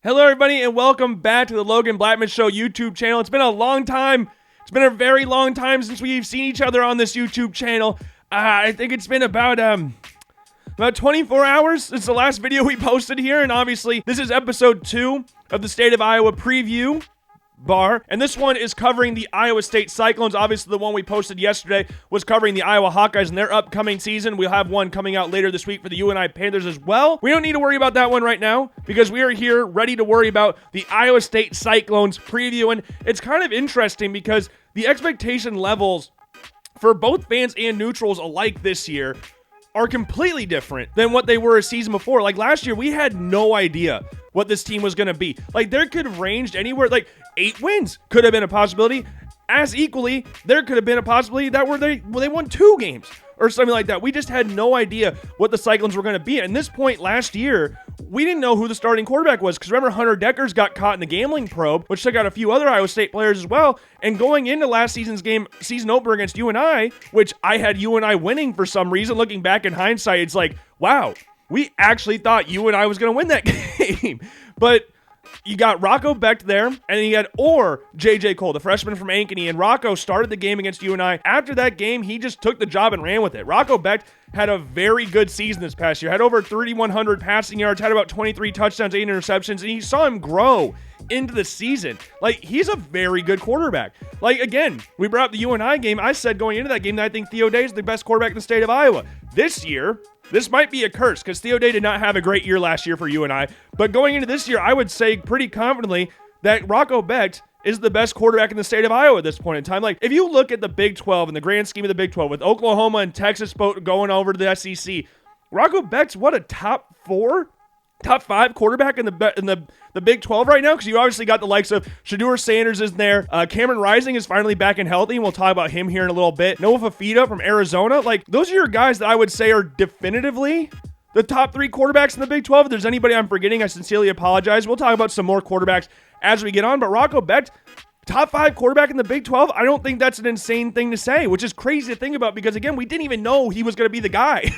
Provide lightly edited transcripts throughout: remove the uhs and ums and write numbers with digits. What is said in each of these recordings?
Hello, everybody, and welcome back to the Logan Blackman Show YouTube channel. It's been a long time. It's been a very long time since we've seen each other on this YouTube channel. I think it's been about 24 hours since the last video we posted here, and obviously, this is episode 2 of the State of Iowa preview bar, and this one is covering the Iowa State Cyclones. Obviously, the one we posted yesterday was covering the Iowa Hawkeyes and their upcoming season. We'll have one coming out later this week for the UNI Panthers as well. We don't need to worry about that one right now because we are here ready to worry about the Iowa State Cyclones preview, and it's kind of interesting because the expectation levels for both fans and neutrals alike this year are completely different than what they were a season before. Like last year, we had no idea what this team was going to be. Like there could have ranged anywhere, like 8 wins could have been a possibility. As equally, there could have been a possibility that they won 2 games or something like that. We just had no idea what the Cyclones were going to be. At this point last year, we didn't know who the starting quarterback was because remember Hunter Deckers got caught in the gambling probe, which took out a few other Iowa State players as well. And going into last season's game, season opener against UNI, which I had UNI winning for some reason, looking back in hindsight, it's like, wow, we actually thought UNI was going to win that game. But you got Rocco Becht there, and then you had J.J. Cole, the freshman from Ankeny, and Rocco started the game against UNI. After that game, he just took the job and ran with it. Rocco Becht had a very good season this past year, had over 3,100 passing yards, had about 23 touchdowns, 8 interceptions, and you saw him grow into the season. Like, he's a very good quarterback. Like, again, we brought up the UNI game. I said going into that game that I think Theo Day is the best quarterback in the state of Iowa. This year, this might be a curse because Theo Day did not have a great year last year for UNI. But going into this year, I would say pretty confidently that Rocco Becht is the best quarterback in the state of Iowa at this point in time. Like, if you look at the Big 12 and the grand scheme of the Big 12 with Oklahoma and Texas going over to the SEC, Rocco Becht's what, a top 5 quarterback in the Big 12 right now? Because you obviously got the likes of Shedeur Sanders is there. Cameron Rising is finally back and healthy, and we'll talk about him here in a little bit. Noah Fafita from Arizona. Like, those are your guys that I would say are definitively the top 3 quarterbacks in the Big 12. If there's anybody I'm forgetting, I sincerely apologize. We'll talk about some more quarterbacks as we get on. But Rocco Becht, top 5 quarterback in the Big 12, I don't think that's an insane thing to say, which is crazy to think about because, again, we didn't even know he was going to be the guy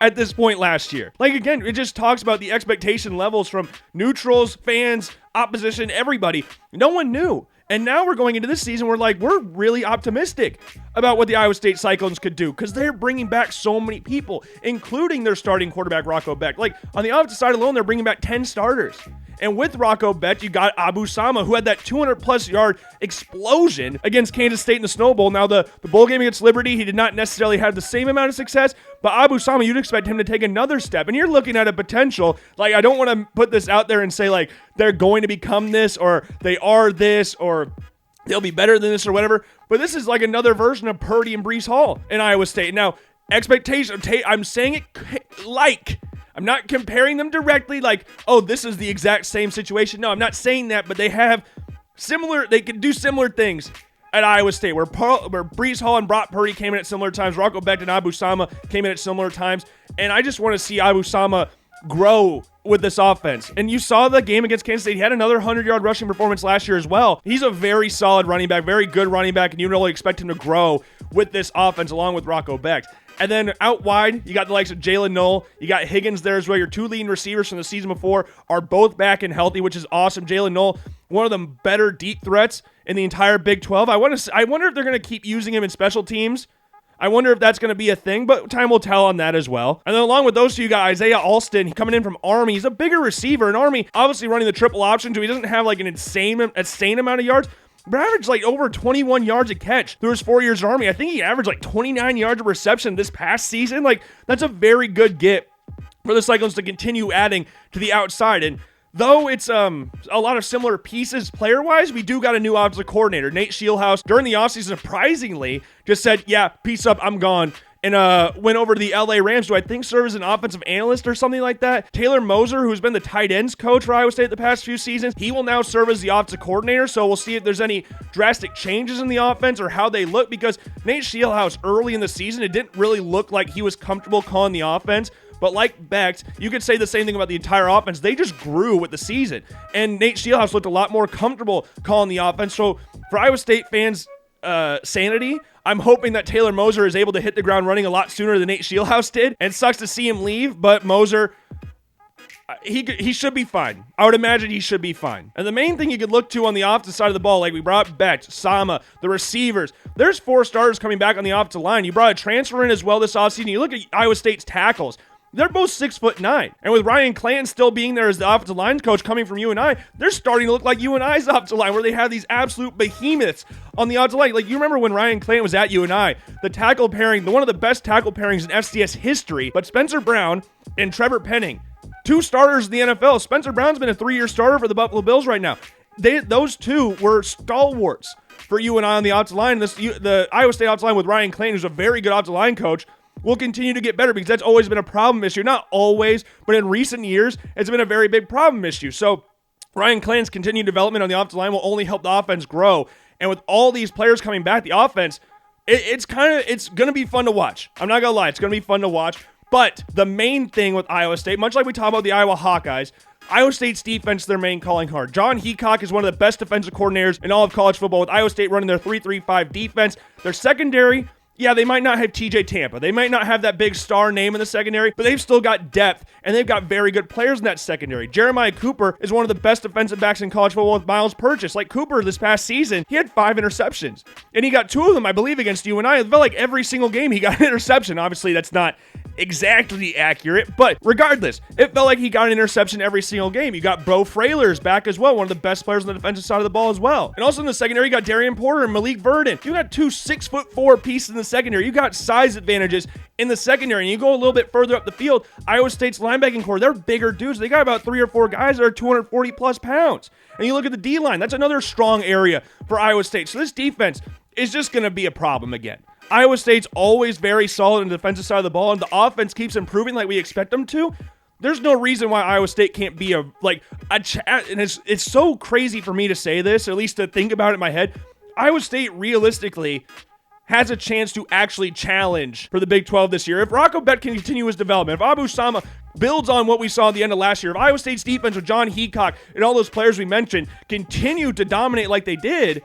at this point last year. Like, again, it just talks about the expectation levels from neutrals, fans, opposition, everybody. No one knew. And now we're going into this season, we're really optimistic about what the Iowa State Cyclones could do because they're bringing back so many people, including their starting quarterback, Rocco Becht. Like, on the offensive side alone, they're bringing back 10 starters. And with Rocco Becht, you got Abu Sama, who had that 200-plus yard explosion against Kansas State in the Snow Bowl. Now, the bowl game against Liberty, he did not necessarily have the same amount of success, but Abu Sama, you'd expect him to take another step. And you're looking at a potential, like, I don't want to put this out there and say, like, they're going to become this, or they are this, or they'll be better than this, or whatever. But this is like another version of Purdy and Breece Hall in Iowa State. Now, expectation, I'm saying it like... I'm not comparing them directly like, oh, this is the exact same situation. No, I'm not saying that, but they can do similar things at Iowa State where Breece Hall and Brock Purdy came in at similar times. Rocco Becht and Abu Sama came in at similar times. And I just want to see Abu Sama grow with this offense. And you saw the game against Kansas State. He had another 100-yard rushing performance last year as well. He's a very solid running back, very good running back, and you really expect him to grow with this offense along with Rocco Becht. And then out wide, you got the likes of Jalen Knoll. You got Higgins there as well. Your 2 leading receivers from the season before are both back and healthy, which is awesome. Jalen Knoll, one of the better deep threats in the entire Big 12. I wonder if they're going to keep using him in special teams. I wonder if that's going to be a thing, but time will tell on that as well. And then along with those two, you got Isaiah Alston coming in from Army. He's a bigger receiver. And Army, obviously running the triple option, so he doesn't have like an insane amount of yards. But averaged like over 21 yards a catch through his 4 years at Army. I think he averaged like 29 yards of reception this past season. Like, that's a very good get for the Cyclones to continue adding to the outside. And though it's a lot of similar pieces player-wise, we do got a new offensive coordinator. Nate Scheelhaus, during the offseason, surprisingly, just said, yeah, peace up, I'm gone. And went over to the LA Rams, who I think serve as an offensive analyst or something like that. Taylor Moser, who's been the tight ends coach for Iowa State the past few seasons, he will now serve as the offensive coordinator, so we'll see if there's any drastic changes in the offense or how they look, because Nate Scheelhaus, early in the season, it didn't really look like he was comfortable calling the offense. But like Becht, you could say the same thing about the entire offense. They just grew with the season. And Nate Scheelhaus looked a lot more comfortable calling the offense. So for Iowa State fans' sanity, I'm hoping that Taylor Moser is able to hit the ground running a lot sooner than Nate Scheelhaus did. And it sucks to see him leave, but Moser He should be fine. I would imagine he should be fine. And the main thing you could look to on the offensive side of the ball, like we brought Betch, Sama, the receivers. There's 4 starters coming back on the offensive line. You brought a transfer in as well this offseason. You look at Iowa State's tackles. They're both 6'9". And with Ryan Clanton still being there as the offensive line coach coming from UNI, they're starting to look like UNI's offensive line, where they have these absolute behemoths on the offensive line. Like, you remember when Ryan Clanton was at UNI, the tackle pairing, one of the best tackle pairings in FCS history, but Spencer Brown and Trevor Penning, 2 starters in the NFL. Spencer Brown's been a 3-year starter for the Buffalo Bills right now. Those 2 were stalwarts for UNI on the offensive line. The Iowa State offensive line with Ryan Clanton, who's a very good offensive line coach, will continue to get better because that's always been a problem issue. Not always, but in recent years, it's been a very big problem issue. So Ryan Clanton's continued development on the offensive line will only help the offense grow. And with all these players coming back, the offense, it's going to be fun to watch. I'm not going to lie. It's going to be fun to watch. But the main thing with Iowa State, much like we talk about the Iowa Hawkeyes, Iowa State's defense is their main calling card. John Heacock is one of the best defensive coordinators in all of college football, with Iowa State running their 3-3-5 defense. Their secondary, yeah, they might not have TJ Tampa. They might not have that big star name in the secondary, but they've still got depth, and they've got very good players in that secondary. Jeremiah Cooper is one of the best defensive backs in college football with Miles Purchase. Like Cooper this past season, he had 5 interceptions, and he got 2 of them, I believe, against UNI. It felt like every single game he got an interception. Obviously, that's not exactly accurate, but regardless, it felt like he got an interception every single game. You got Bo Fraylers back as well, one of the best players on the defensive side of the ball as well. And also in the secondary, you got Darian Porter and Malik Verdon. You got 2 6'4" pieces in the secondary. You got size advantages in the secondary. And you go a little bit further up the field, Iowa State's linebacking core, they're bigger dudes. They got about 3 or 4 guys that are 240 plus pounds. And you look at the D-line, that's another strong area for Iowa State. So this defense is just going to be a problem again. Iowa State's always very solid on the defensive side of the ball, and the offense keeps improving like we expect them to. There's no reason why Iowa State can't be and it's so crazy for me to say this, or at least to think about it in my head. Iowa State realistically has a chance to actually challenge for the Big 12 this year. If Rocco Becht can continue his development, if Abu Sama builds on what we saw at the end of last year, if Iowa State's defense with John Heacock and all those players we mentioned continue to dominate like they did,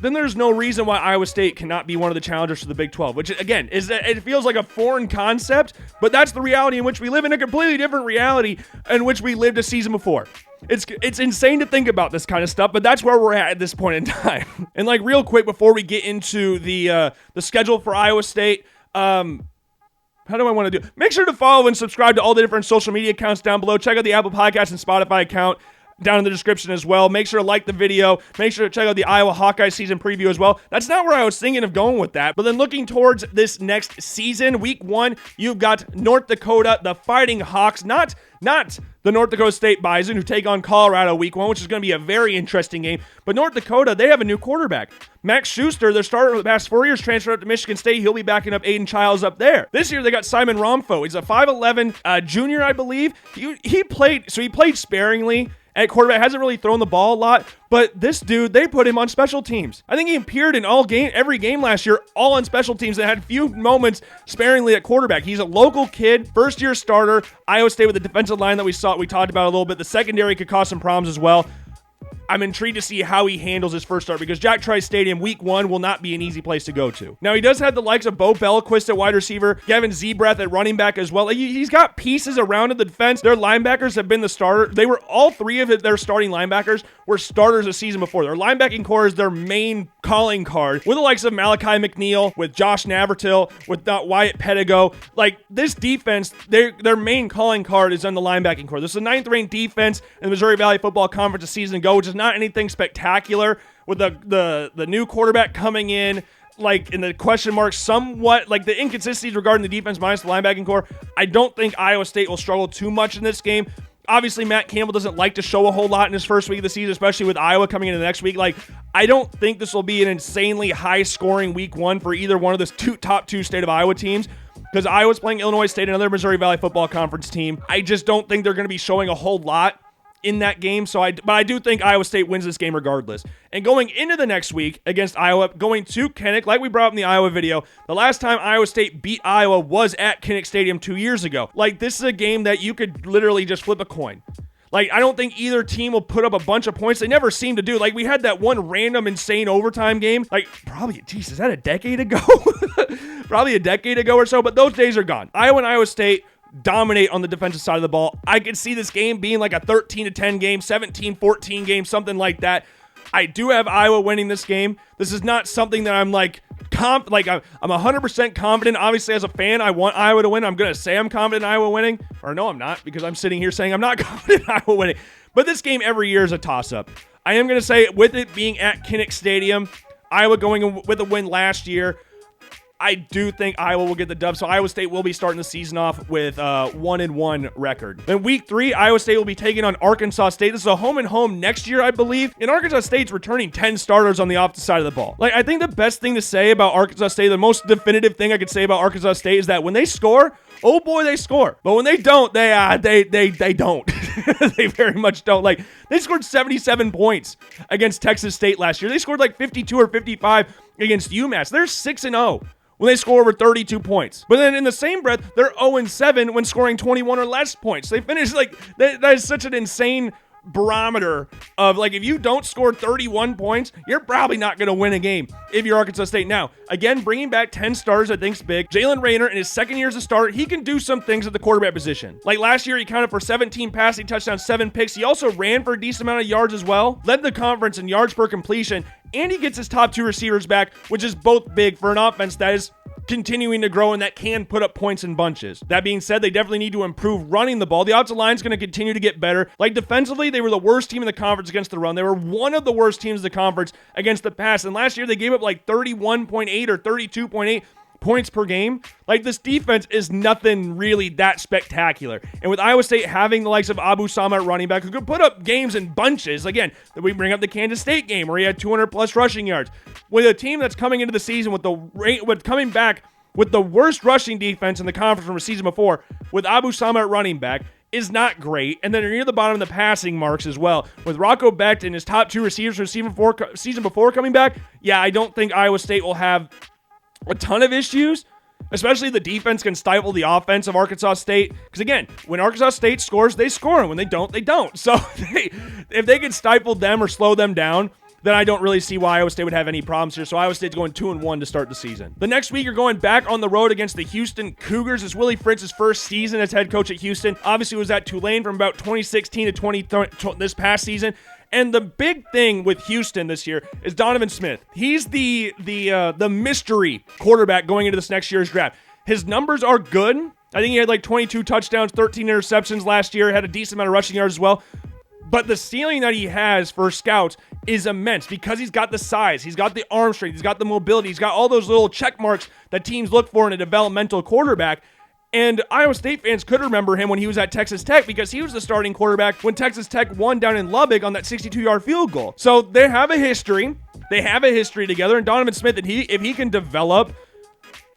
then there's no reason why Iowa State cannot be one of the challengers for the Big 12, which, again, is that it feels like a foreign concept, but that's the reality in which we live, in a completely different reality in which we lived a season before. It's insane to think about this kind of stuff, but that's where we're at this point in time. And, like, real quick, before we get into the schedule for Iowa State, how do I want to do? Make sure to follow and subscribe to all the different social media accounts down below. Check out the Apple Podcast and Spotify account down in the description as well. Make sure to like the video. Make sure to check out the Iowa Hawkeye season preview as well. That's not where I was thinking of going with that. But then looking towards this next season, week 1, you've got North Dakota, the Fighting Hawks, not the North Dakota State Bison, who take on Colorado week 1, which is going to be a very interesting game. But North Dakota, they have a new quarterback. Max Schuster, their starter for the past 4 years, transferred up to Michigan State. He'll be backing up Aiden Childs up there. This year, they got Simon Romfo. He's a 5'11" junior, I believe. He played sparingly at quarterback, hasn't really thrown the ball a lot, but this dude, they put him on special teams. I think he appeared in every game last year, all on special teams, and had a few moments sparingly at quarterback. He's a local kid, first-year starter. Iowa State with the defensive line that we talked about a little bit. The secondary could cause some problems as well. I'm intrigued to see how he handles his first start, because Jack Trice Stadium week 1 will not be an easy place to go to. Now, he does have the likes of Bo Bellquist at wide receiver, Gavin Zebrath at running back as well. He's got pieces around in the defense. Their linebackers have been the starter. They were all 3 of their starting linebackers were starters a season before. Their linebacking core is their main calling card, with the likes of Malachi McNeil, with Josh Navratil, with Wyatt Pedigo. Like, this defense, their main calling card is on the linebacking core. This is a 9th-ranked defense in the Missouri Valley Football Conference a season ago, which is not anything spectacular, with the new quarterback coming in, like, in the question marks somewhat, like the inconsistencies regarding the defense minus the linebacking core. I don't think Iowa State will struggle too much in this game. Obviously, Matt Campbell doesn't like to show a whole lot in his first week of the season, especially with Iowa coming into the next week. Like, I don't think this will be an insanely high-scoring week 1 for either one of the top two state of Iowa teams, because Iowa's playing Illinois State, another Missouri Valley Football Conference team. I just don't think they're going to be showing a whole lot in that game, but I do think Iowa State wins this game regardless. And going into the next week against Iowa, going to Kinnick, like we brought up in the Iowa video, the last time Iowa State beat Iowa was at Kinnick Stadium 2 years ago. Like, this is a game that you could literally just flip a coin. Like, I don't think either team will put up a bunch of points. They never seem to do. Like, we had that one random insane overtime game. Like, probably, is that a decade ago? Probably a decade ago or so, but those days are gone. Iowa and Iowa State, dominate on the defensive side of the ball. I could see this game being like a 13-10 game, 17-14 game, something like that. I do have Iowa winning this game. This is not something that I'm like I'm 100% confident. Obviously, as a fan, I want Iowa to win. I'm going to say I'm confident in Iowa winning. Or no, I'm not, because I'm sitting here saying I'm not confident in Iowa winning. But this game every year is a toss-up. I am going to say, with it being at Kinnick Stadium, Iowa going with a win last year, I do think Iowa will get the dub, so Iowa State will be starting the season off with a 1-1 record. Then week 3, Iowa State will be taking on Arkansas State. This is a home next year, I believe. And Arkansas State's returning 10 starters on the opposite side of the ball. Like, I think the best thing to say about Arkansas State, the most definitive thing I could say about Arkansas State is that when they score, oh boy, they score. But when they don't, they don't. They very much don't. Like, they scored 77 points against Texas State last year. They scored like 52 or 55 against UMass. They're 6-0. When they score over 32 points. But then in the same breath, they're 0-7 when scoring 21 or less points. They finish like, that is such an insane barometer of like, if you don't score 31 points, you're probably not going to win a game if you're Arkansas State. Now, again, bringing back 10 starters I think's big. Jalen Rayner, in his second year as a starter, he can do some things at the quarterback position. Like last year, he counted for 17 passing touchdowns, 7 picks. He also ran for a decent amount of yards as well, led the conference in yards per completion, and he gets his top 2 receivers back, which is both big for an offense that is continuing to grow and that can put up points in bunches. That being said, they definitely need to improve running the ball. The offensive line is going to continue to get better. Like defensively, they were the worst team in the conference against the run. They were one of the worst teams in the conference against the pass. And last year, they gave up like 31.8 or 32.8 points per game. Like, this defense is nothing really that spectacular. And with Iowa State having the likes of Abu Sama at running back, who could put up games in bunches, again, we bring up the Kansas State game where he had 200 plus rushing yards. With a team that's coming into the season with coming back with the worst rushing defense in the conference from a season before, with Abu Sama at running back, is not great. And then near the bottom of the passing marks as well. With Rocco Becht and his top 2 receivers from season before coming back, yeah, I don't think Iowa State will have a ton of issues, especially the defense can stifle the offense of Arkansas State. Because again, when Arkansas State scores, they score. And when they don't, they don't. So if they can stifle them or slow them down, then I don't really see why Iowa State would have any problems here. So Iowa State's going 2-1 to start the season. The next week, you're going back on the road against the Houston Cougars. It's Willie Fritz's first season as head coach at Houston. Obviously, was at Tulane from about 2016 to this past season. And the big thing with Houston this year is Donovan Smith. He's the mystery quarterback going into this next year's draft. His numbers are good. I think he had like 22 touchdowns, 13 interceptions last year, had a decent amount of rushing yards as well. But the ceiling that he has for scouts is immense because he's got the size, he's got the arm strength, he's got the mobility, he's got all those little check marks that teams look for in a developmental quarterback. And Iowa State fans could remember him when he was at Texas Tech because he was the starting quarterback when Texas Tech won down in Lubbock on that 62-yard field goal. So they have a history. They have a history together. And Donovan Smith, if he can develop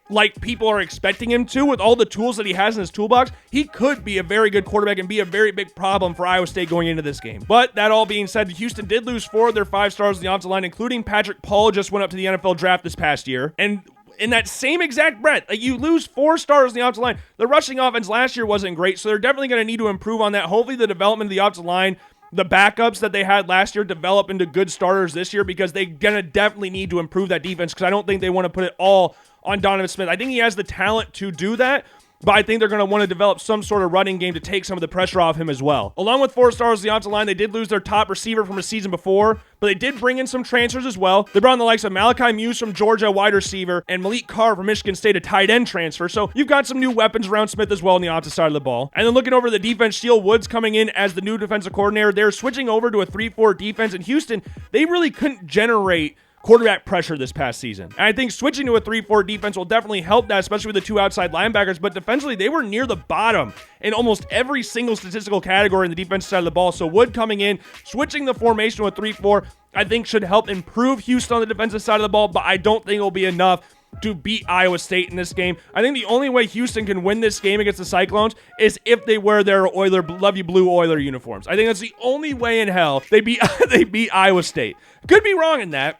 like people are expecting him to with all the tools that he has in his toolbox, he could be a very good quarterback and be a very big problem for Iowa State going into this game. But that all being said, Houston did lose 4 of their 5 stars on the offensive line, including Patrick Paul, just went up to the NFL draft this past year. And in that same exact breath, like you lose 4 stars on the offensive line. The rushing offense last year wasn't great, so they're definitely going to need to improve on that. Hopefully the development of the offensive line, the backups that they had last year develop into good starters this year because they're going to definitely need to improve that defense because I don't think they want to put it all on Donovan Smith. I think he has the talent to do that, but I think they're going to want to develop some sort of running game to take some of the pressure off him as well. Along with 4 stars on the offensive line, they did lose their top receiver from a season before, but they did bring in some transfers as well. They brought in the likes of Malachi Muse from Georgia, wide receiver, and Malik Carr from Michigan State, a tight end transfer. So you've got some new weapons around Smith as well on the offensive side of the ball. And then looking over the defense, Sheil Woods coming in as the new defensive coordinator. They're switching over to a 3-4 defense. In Houston, they really couldn't generate quarterback pressure this past season. And I think switching to a 3-4 defense will definitely help that, especially with the 2 outside linebackers. But defensively, they were near the bottom in almost every single statistical category in the defensive side of the ball. So Wood coming in, switching the formation to a 3-4, I think should help improve Houston on the defensive side of the ball, but I don't think it'll be enough to beat Iowa State in this game. I think the only way Houston can win this game against the Cyclones is if they wear their Love You Blue Oiler uniforms. I think that's the only way in hell they beat Iowa State. Could be wrong in that.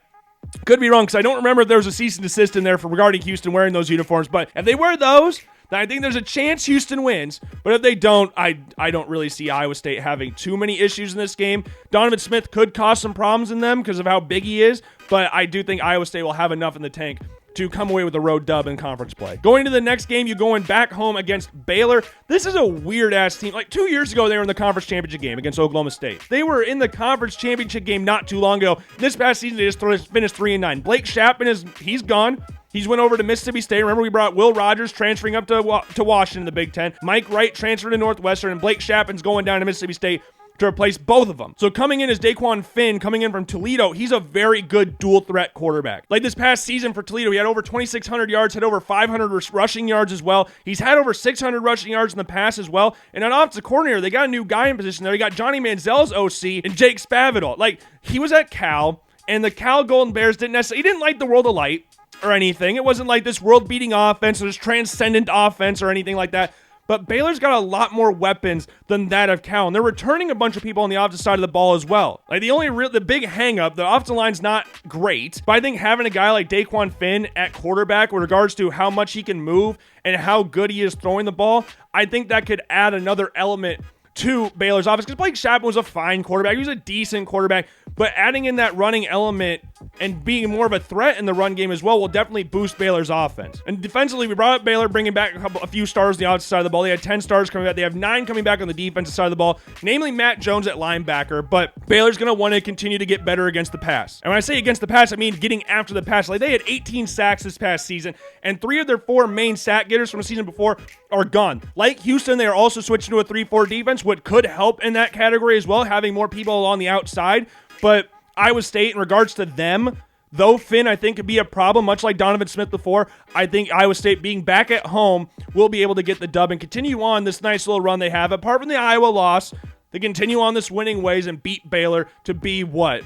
Could be wrong because I don't remember if there was a cease and desist in there regarding Houston wearing those uniforms. But if they wear those, then I think there's a chance Houston wins. But if they don't, I don't really see Iowa State having too many issues in this game. Donovan Smith could cause some problems in them because of how big he is. But I do think Iowa State will have enough in the tank to come away with a road dub in conference play. Going to the next game, you're going back home against Baylor. This is a weird-ass team. Like 2 years ago, they were in the conference championship game against Oklahoma State. They were in the conference championship game not too long ago. This past season, they just finished 3-9. Blake Chapman he's gone. He's went over to Mississippi State. Remember, we brought Will Rogers transferring up to Washington in the Big Ten. Mike Wright transferred to Northwestern, and Blake Chapman's going down to Mississippi State to replace both of them. So coming in is Daquan Finn, coming in from Toledo. He's a very good dual threat quarterback. Like this past season for Toledo, he had over 2,600 yards, had over 500 rushing yards as well. He's had over 600 rushing yards in the past as well. And on offensive coordinator, they got a new guy in position there. They got Johnny Manziel's OC and Jake Spavital. Like he was at Cal, and the Cal Golden Bears he didn't light the world alight or anything. It wasn't like this world-beating offense or this transcendent offense or anything like that. But Baylor's got a lot more weapons than that of Cal, and they're returning a bunch of people on the offensive side of the ball as well. Like the big hang-up, the offensive line's not great, but I think having a guy like Daquan Finn at quarterback with regards to how much he can move and how good he is throwing the ball, I think that could add another element to Baylor's offense, because Blake Chapman was a fine quarterback. He was a decent quarterback, but adding in that running element and being more of a threat in the run game as well will definitely boost Baylor's offense. And defensively, we brought up Baylor, bringing back a few stars on the outside side of the ball. They had 10 stars coming back. They have 9 coming back on the defensive side of the ball, namely Matt Jones at linebacker, but Baylor's going to want to continue to get better against the pass. And when I say against the pass, I mean getting after the pass. Like they had 18 sacks this past season, and 3 of their 4 main sack getters from the season before are gone. Like Houston, they are also switching to a 3-4 defense, what could help in that category as well, having more people along the outside. But Iowa State, in regards to them, though Finn, I think, could be a problem, much like Donovan Smith before, I think Iowa State being back at home will be able to get the dub and continue on this nice little run they have. Apart from the Iowa loss, they continue on this winning ways and beat Baylor to be what?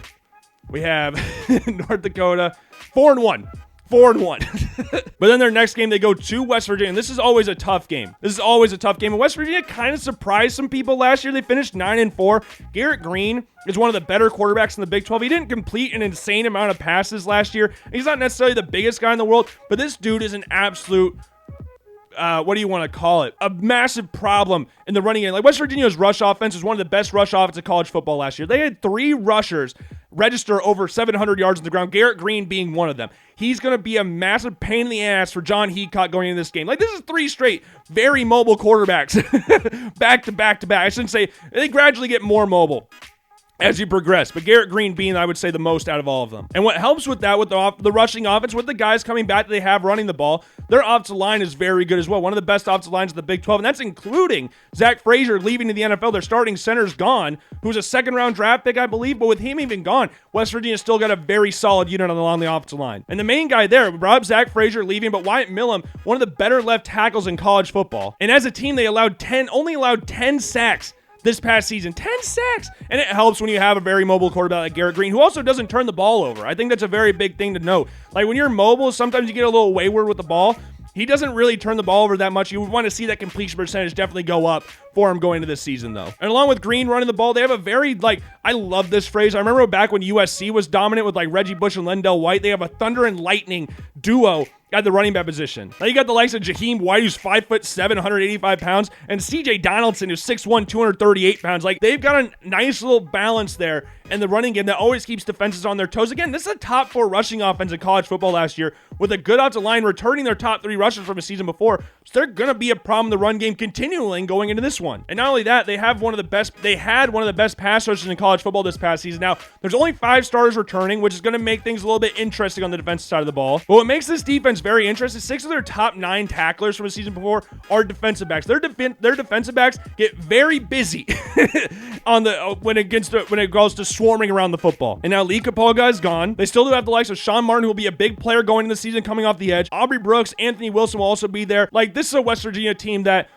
We have North Dakota, 4-1. 4-1. But then their next game, they go to West Virginia. And this is always a tough game. And West Virginia kind of surprised some people last year. They finished 9-4. Garrett Green is one of the better quarterbacks in the Big 12. He didn't complete an insane amount of passes last year. He's not necessarily the biggest guy in the world, but this dude is an absolute what do you want to call it? A massive problem in the running game. Like West Virginia's rush offense was one of the best rush offenses of college football last year. They had 3 rushers register over 700 yards on the ground, Garrett Green being one of them. He's going to be a massive pain in the ass for John Heacock going into this game. Like this is 3 straight very mobile quarterbacks back to back to back. I shouldn't say, they gradually get more mobile as you progress, but Garrett Green being, I would say, the most out of all of them. And what helps with that, with the rushing offense, with the guys coming back that they have running the ball, their offensive line is very good as well. One of the best offensive lines in the Big 12, and that's including Zach Frazier leaving to the NFL. Their starting center's gone, who's a second-round draft pick, I believe, but with him even gone, West Virginia's still got a very solid unit along the offensive line. And the main guy there, we brought up Zach Frazier leaving, but Wyatt Millam, one of the better left tackles in college football. And as a team, they only allowed 10 sacks this past season. 10 sacks! And it helps when you have a very mobile quarterback like Garrett Green, who also doesn't turn the ball over. I think that's a very big thing to note. Like when you're mobile, sometimes you get a little wayward with the ball. He doesn't really turn the ball over that much. You would want to see that completion percentage definitely go up for him going into this season, though. And along with Green running the ball, they have a very, I love this phrase. I remember back when USC was dominant with, Reggie Bush and Lendell White, they have a thunder and lightning duo at the running back position. Now you got the likes of Jaheim White, who's 5'7", 185 pounds, and CJ Donaldson, who's 6'1", 238 pounds. Like, they've got a nice little balance there in the running game that always keeps defenses on their toes. Again, this is a top 4 rushing offense in college football last year, with a good offensive line returning their top 3 rushers from a season before. So they're going to be a problem in the run game continuing going into this one. And not only that, they had one of the best pass rushers in college football this past season. Now, there's only 5 starters returning, which is going to make things a little bit interesting on the defensive side of the ball. But what makes this defense very interesting, 6 of their top 9 tacklers from the season before are defensive backs. Their defensive backs get very busy when it goes to swarming around the football. And now Lee Kapolga is gone. They still do have the likes of Sean Martin, who will be a big player going into the season, coming off the edge. Aubrey Brooks, Anthony Wilson will also be there. Like, this is a West Virginia team that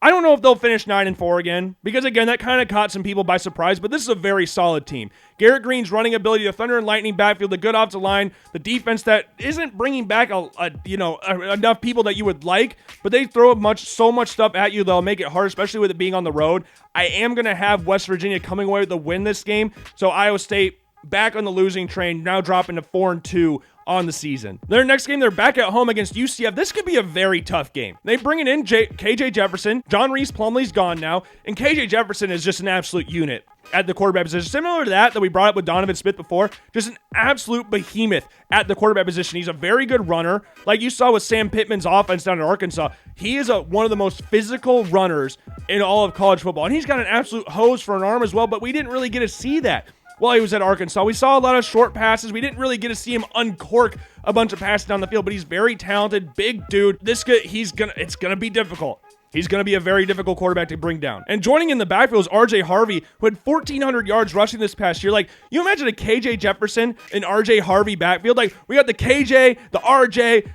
I don't know if they'll finish 9-4 again, because again, that kind of caught some people by surprise, but this is a very solid team. Garrett Green's running ability, the thunder and lightning backfield, the good offensive line, the defense that isn't bringing back enough people that you would like, but they throw so much stuff at you that'll make it hard, especially with it being on the road. I am going to have West Virginia coming away with the win this game, so Iowa State back on the losing train, now dropping to 4-2 on the season. Their next game, they're back at home against UCF. This could be a very tough game. They bring in KJ Jefferson. John Reese Plumlee's gone now, and KJ Jefferson is just an absolute unit at the quarterback position. Similar to that we brought up with Donovan Smith before, just an absolute behemoth at the quarterback position. He's a very good runner. Like you saw with Sam Pittman's offense down in Arkansas, he is one of the most physical runners in all of college football, and he's got an absolute hose for an arm as well, but we didn't really get to see that while he was at Arkansas. We saw a lot of short passes. We didn't really get to see him uncork a bunch of passes down the field, but he's very talented, big dude. It's gonna be difficult. He's going to be a very difficult quarterback to bring down. And joining in the backfield is RJ Harvey, who had 1,400 yards rushing this past year. Like, you imagine a KJ Jefferson and RJ Harvey backfield? Like, we got the KJ, the RJ.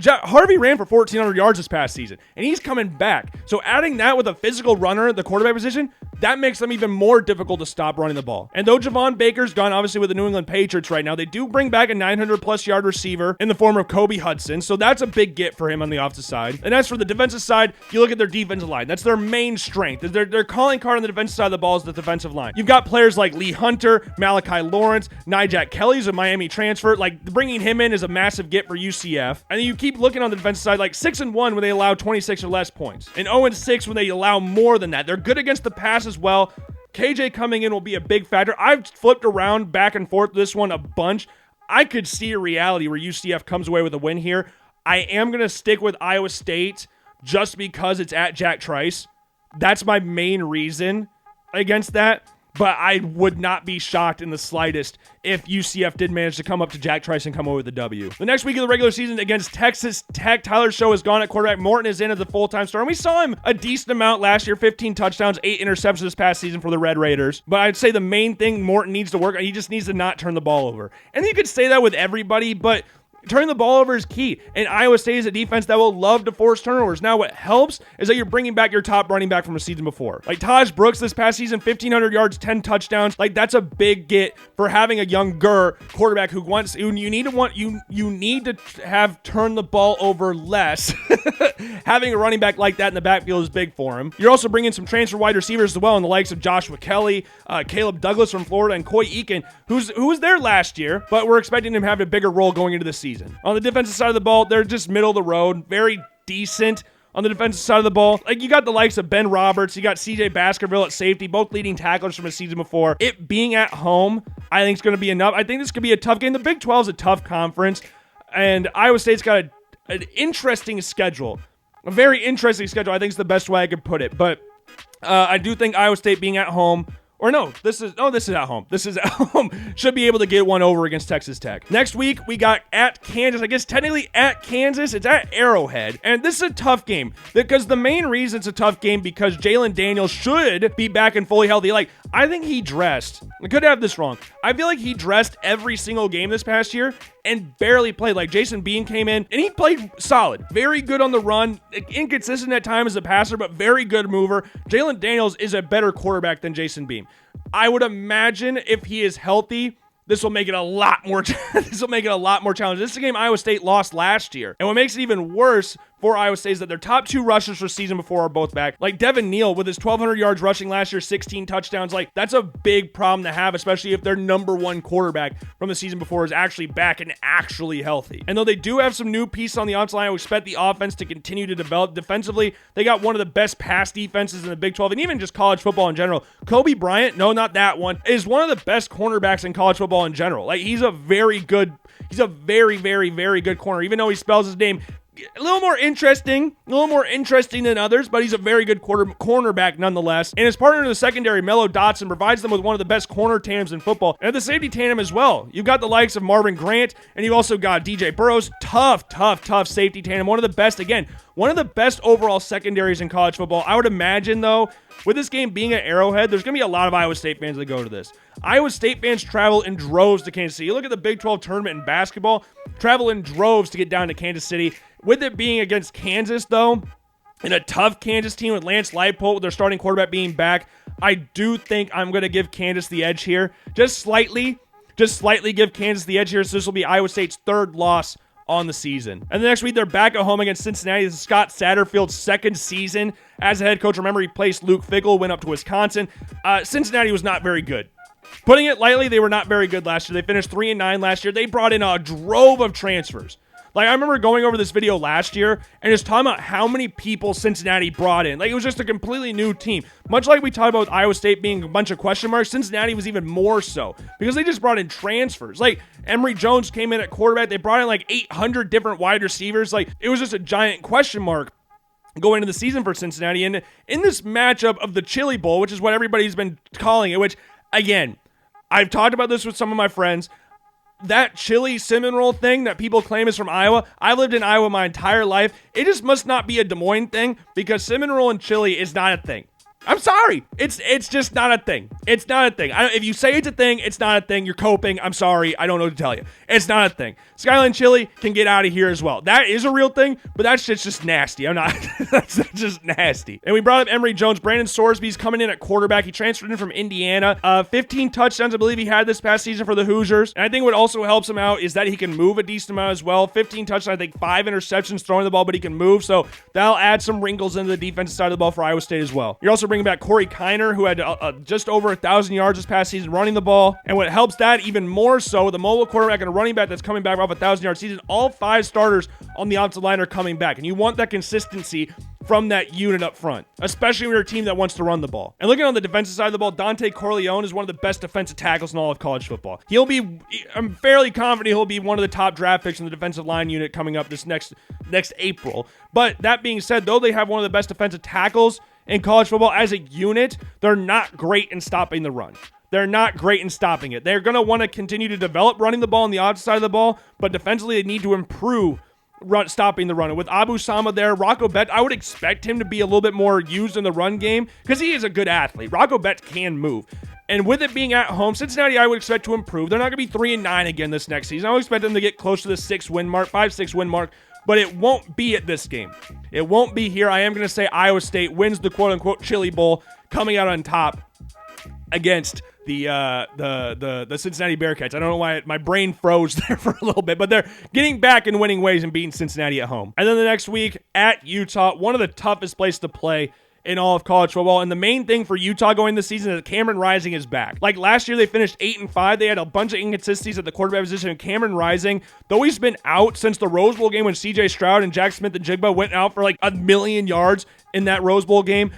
Harvey ran for 1,400 yards this past season, and he's coming back. So adding that with a physical runner at the quarterback position, that makes them even more difficult to stop running the ball. And though Javon Baker's gone, obviously, with the New England Patriots right now, they do bring back a 900-plus yard receiver in the form of Kobe Hudson, so that's a big get for him on the offensive side. And as for the defensive side, you look at their defensive line. That's their main strength. Their calling card on the defensive side of the ball is the defensive line. You've got players like Lee Hunter, Malachi Lawrence, Nijak Kelly's a Miami transfer. Like, bringing him in is a massive get for UCF. And then you keep looking on the defensive side, like 6-1 when they allow 26 or less points, and 0-6 when they allow more than that. They're good against the pass as well. KJ coming in will be a big factor. I've flipped around back and forth this one a bunch. I could see a reality where UCF comes away with a win here. I am going to stick with Iowa State just because it's at Jack Trice. That's my main reason against that. But I would not be shocked in the slightest if UCF did manage to come up to Jack Trice and come away with a W. The next week of the regular season against Texas Tech, Tyler Show is gone at quarterback. Morton is in as the full-time starter. And we saw him a decent amount last year, 15 touchdowns, 8 interceptions this past season for the Red Raiders. But I'd say the main thing Morton needs to work on, he just needs to not turn the ball over. And you could say that with everybody, but turning the ball over is key, and Iowa State is a defense that will love to force turnovers. Now, what helps is that you're bringing back your top running back from a season before. Like Taj Brooks this past season, 1,500 yards, 10 touchdowns. Like, that's a big get for having a younger quarterback you need to have turn the ball over less. Having a running back like that in the backfield is big for him. You're also bringing some transfer wide receivers as well, in the likes of Joshua Kelly, Caleb Douglas from Florida, and Coy Eakin, who was there last year, but we're expecting him to have a bigger role going into the season. On the defensive side of the ball, they're just middle of the road, very decent on the defensive side of the ball. Like, you got the likes of Ben Roberts, you got CJ Baskerville at safety, both leading tacklers from a season before. It being at home, I think it's going to be enough. I think this could be a tough game. The Big 12 is a tough conference, and Iowa State's got an interesting schedule. A very interesting schedule, I think is the best way I could put it. But I do think Iowa State being at home, this is at home. This is at home. Should be able to get one over against Texas Tech. Next week, we got at Kansas. I guess technically at Kansas. It's at Arrowhead. And this is a tough game because the main reason it's a tough game because Jalen Daniels should be back and fully healthy. Like, I think he dressed. I could have this wrong. I feel like he dressed every single game this past year and barely played. Like, Jason Bean came in and he played solid. Very good on the run. Inconsistent at times as a passer, but very good mover. Jalen Daniels is a better quarterback than Jason Bean. I would imagine if he is healthy, this will make it a lot more challenging. This is a game Iowa State lost last year. And what makes it even worse for Iowa State is that their top two rushers for season before are both back. Like Devin Neal with his 1,200 yards rushing last year, 16 touchdowns. Like, that's a big problem to have, especially if their number one quarterback from the season before is actually back and actually healthy. And though they do have some new pieces on the offensive line, I would expect the offense to continue to develop. Defensively, they got one of the best pass defenses in the Big 12 and even just college football in general. Kobe Bryant, no, not that one, is one of the best cornerbacks in college football in general. Like, he's a very, very, very good corner, even though he spells his name a little more interesting than others, but he's a very good cornerback nonetheless. And his partner in the secondary, Mello Dotson, provides them with one of the best corner tandems in football. And the safety tandem as well. You've got the likes of Marvin Grant, and you've also got DJ Burrows. Tough safety tandem. One of the best overall secondaries in college football. I would imagine, though, with this game being at Arrowhead, there's going to be a lot of Iowa State fans that go to this. Iowa State fans travel in droves to Kansas City. You look at the Big 12 tournament in basketball, travel in droves to get down to Kansas City. With it being against Kansas, though, and a tough Kansas team with Lance Leipold, with their starting quarterback being back, I do think I'm going to give Kansas the edge here. Just slightly give Kansas the edge here, so this will be Iowa State's third loss on the season. And the next week, they're back at home against Cincinnati. This is Scott Satterfield's second season as a head coach. Remember, he placed Luke Fickell, went up to Wisconsin. Cincinnati was not very good Putting it lightly, they were not very good last year. They finished 3-9 last year. They brought in a drove of transfers. Like, I remember going over this video last year and just talking about how many people Cincinnati brought in. Like, it was just a completely new team. Much like we talked about with Iowa State being a bunch of question marks, Cincinnati was even more so because they just brought in transfers. Like, Emory Jones came in at quarterback. They brought in like 800 different wide receivers. Like, it was just a giant question mark going into the season for Cincinnati. And in this matchup of the Chili Bowl, which is what everybody's been calling it, which, again, I've talked about this with some of my friends. That chili cinnamon roll thing that people claim is from Iowa, I've lived in Iowa my entire life. It just must not be a Des Moines thing because cinnamon roll and chili is not a thing. I'm sorry. It's just not a thing. It's not a thing. If you say it's a thing, it's not a thing. You're coping. I'm sorry. I don't know what to tell you. It's not a thing. Skyline Chili can get out of here as well. That is a real thing, but that shit's just nasty. That's just nasty. And we brought up Emory Jones. Brandon Sorsby's coming in at quarterback. He transferred in from Indiana. 15 touchdowns, I believe he had this past season for the Hoosiers. And I think what also helps him out is that he can move a decent amount as well. 15 touchdowns, I think 5 interceptions throwing the ball, but he can move. So that'll add some wrinkles into the defensive side of the ball for Iowa State as well. You're also bringing back Corey Kiner, who had just over 1,000 yards this past season running the ball. And what helps that even more so, the mobile quarterback and a running back that's coming back off a 1,000-yard season, all 5 starters on the offensive line are coming back. And you want that consistency from that unit up front, especially when you're a team that wants to run the ball. And looking on the defensive side of the ball, Dante Corleone is one of the best defensive tackles in all of college football. I'm fairly confident he'll be one of the top draft picks in the defensive line unit coming up this next April. But that being said, though they have one of the best defensive tackles in college football as a unit, they're not great in stopping the run. They're not great in stopping it. They're going to want to continue to develop running the ball on the outside side of the ball, but defensively they need to improve stopping the run. And with Abu Sama there, Rocco Betts, I would expect him to be a little bit more used in the run game because he is a good athlete. Rocco Betts can move. And with it being at home, Cincinnati I would expect to improve. They're not going to be 3-9 again this next season. I would expect them to get close to the 5-6 win mark. But it won't be at this game. It won't be here. I am going to say Iowa State wins the quote-unquote Chili Bowl, coming out on top against the Cincinnati Bearcats. I don't know why my brain froze there for a little bit, but they're getting back in winning ways and beating Cincinnati at home. And then the next week at Utah, one of the toughest places to play in all of college football. And the main thing for Utah going this season is that Cameron Rising is back. Like last year, they finished 8-5. They had a bunch of inconsistencies at the quarterback position. And Cameron Rising, though he's been out since the Rose Bowl game when C.J. Stroud and Jack Smith and Jigba went out for like 1,000,000 yards in that Rose Bowl game,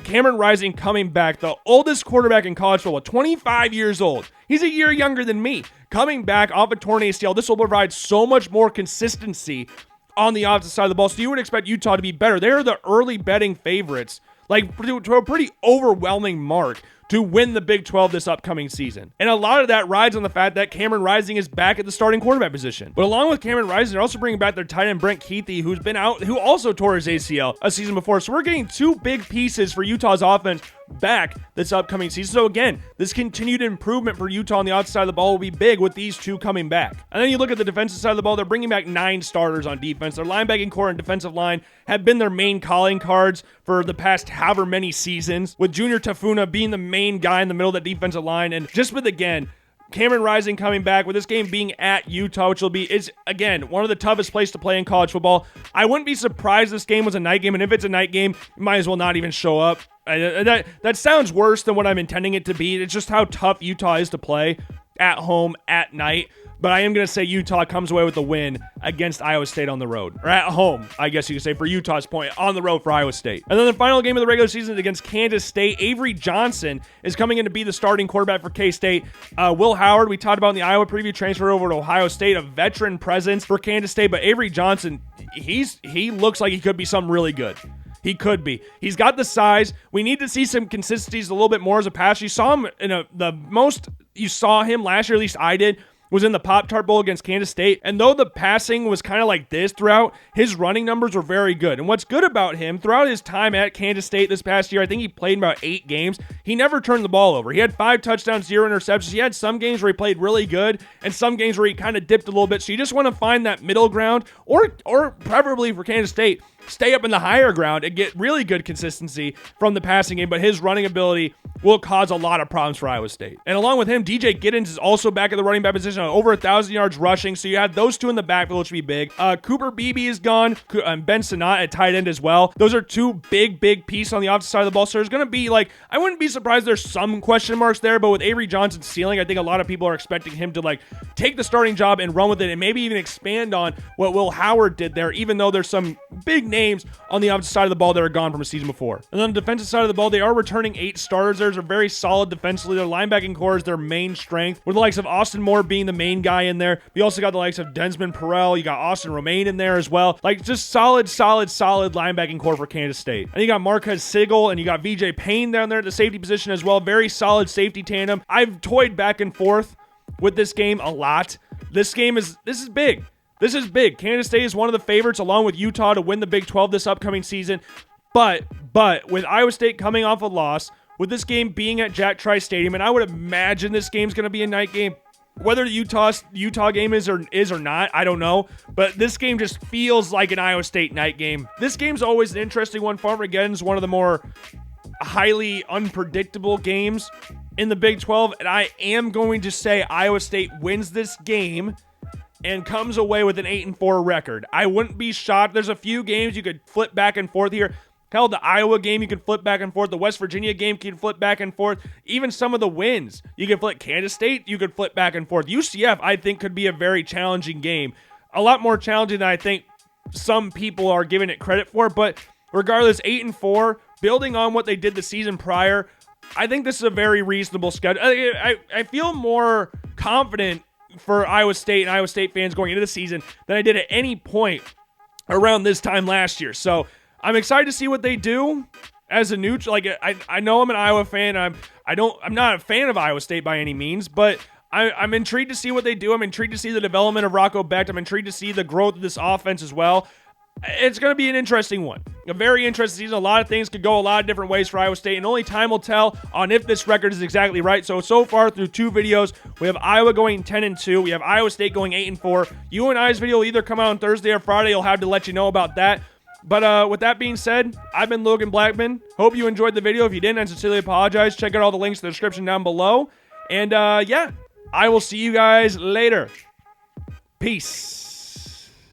Cameron Rising coming back, the oldest quarterback in college football, 25 years old. He's a year younger than me. Coming back off a torn ACL, this will provide so much more consistency on the opposite side of the ball. So you would expect Utah to be better. They're the early betting favorites, like to a pretty overwhelming mark, to win the Big 12 this upcoming season. And a lot of that rides on the fact that Cameron Rising is back at the starting quarterback position. But along with Cameron Rising, they're also bringing back their tight end Brent Keithy, who's been out, who also tore his ACL a season before. So we're getting 2 big pieces for Utah's offense back this upcoming season. So again, this continued improvement for Utah on the outside of the ball will be big with these 2 coming back. And then you look at the defensive side of the ball, they're bringing back 9 starters on defense. Their linebacking core and defensive line have been their main calling cards for the past however many seasons, with Junior Tafuna being the main guy in the middle of that defensive line. And just with, again, Cameron Rising coming back, with this game being at Utah, which is again one of the toughest places to play in college football. I wouldn't be surprised this game was a night game, and if it's a night game, you might as well not even show up. That sounds worse than what I'm intending it to be. It's just how tough Utah is to play at home at night. But I am going to say Utah comes away with the win against Iowa State on the road. Or at home, I guess you could say, for Utah's point, on the road for Iowa State. And then the final game of the regular season is against Kansas State. Avery Johnson is coming in to be the starting quarterback for K-State. Will Howard, we talked about in the Iowa preview, transferred over to Ohio State, a veteran presence for Kansas State. But Avery Johnson, he looks like he could be something really good. He could be. He's got the size. We need to see some consistencies a little bit more as a passer. You saw him the most you saw him last year, at least I did, was in the Pop-Tart Bowl against Kansas State. And though the passing was kind of like this throughout, his running numbers were very good. And what's good about him, throughout his time at Kansas State this past year, I think he played in about 8 games, he never turned the ball over. He had 5 touchdowns, 0 interceptions. He had some games where he played really good and some games where he kind of dipped a little bit. So you just want to find that middle ground, or preferably for Kansas State, stay up in the higher ground and get really good consistency from the passing game, but his running ability will cause a lot of problems for Iowa State. And along with him, DJ Giddens is also back at the running back position on over 1,000 yards rushing, so you have those two in the backfield, which would be big. Cooper Beebe is gone, and Ben Sinnott at tight end as well. Those are two big pieces on the opposite side of the ball, so there's going to be, like, I wouldn't be surprised there's some question marks there, but with Avery Johnson's ceiling, I think a lot of people are expecting him to, like, take the starting job and run with it and maybe even expand on what Will Howard did there, even though there's some big names on the opposite side of the ball that are gone from a season before. And on the defensive side of the ball, they are returning 8 starters. There's a very solid defensively. Their linebacking core is their main strength, with the likes of Austin Moore being the main guy in there. We also got the likes of Densman Perrell. You got Austin Romaine in there as well. Like, just solid linebacking core for Kansas State. And you got Marquez Sigel and you got VJ Payne down there at the safety position as well. Very solid safety tandem. I've toyed back and forth with this game a lot. This is big. This is big. Kansas State is one of the favorites along with Utah to win the Big 12 this upcoming season. But with Iowa State coming off a loss, with this game being at Jack Trice Stadium, and I would imagine this game's going to be a night game. Whether the Utah game is or not, I don't know. But this game just feels like an Iowa State night game. This game's always an interesting one. Farmageddon is one of the more highly unpredictable games in the Big 12. And I am going to say Iowa State wins this game and comes away with an 8-4 record. I wouldn't be shocked. There's a few games you could flip back and forth here. Hell, the Iowa game, you can flip back and forth. The West Virginia game, you can flip back and forth. Even some of the wins, you can flip. Kansas State, you could flip back and forth. UCF, I think, could be a very challenging game. A lot more challenging than I think some people are giving it credit for. But regardless, 8-4, building on what they did the season prior, I think this is a very reasonable schedule. I feel more confident for Iowa State and Iowa State fans going into the season than I did at any point around this time last year. So I'm excited to see what they do as a neutral. Like, I know I'm an Iowa fan. I'm not a fan of Iowa State by any means, but I'm intrigued to see what they do. I'm intrigued to see the development of Rocco Becht. I'm intrigued to see the growth of this offense as well. It's going to be an interesting one. A very interesting season. A lot of things could go a lot of different ways for Iowa State, and only time will tell on if this record is exactly right. So far through 2 videos, we have Iowa going 10-2. We have Iowa State going 8-4. You and I's video will either come out on Thursday or Friday. I'll have to let you know about that. But with that being said, I've been Logan Blackman. Hope you enjoyed the video. If you didn't, I sincerely apologize. Check out all the links in the description down below. And yeah, I will see you guys later. Peace.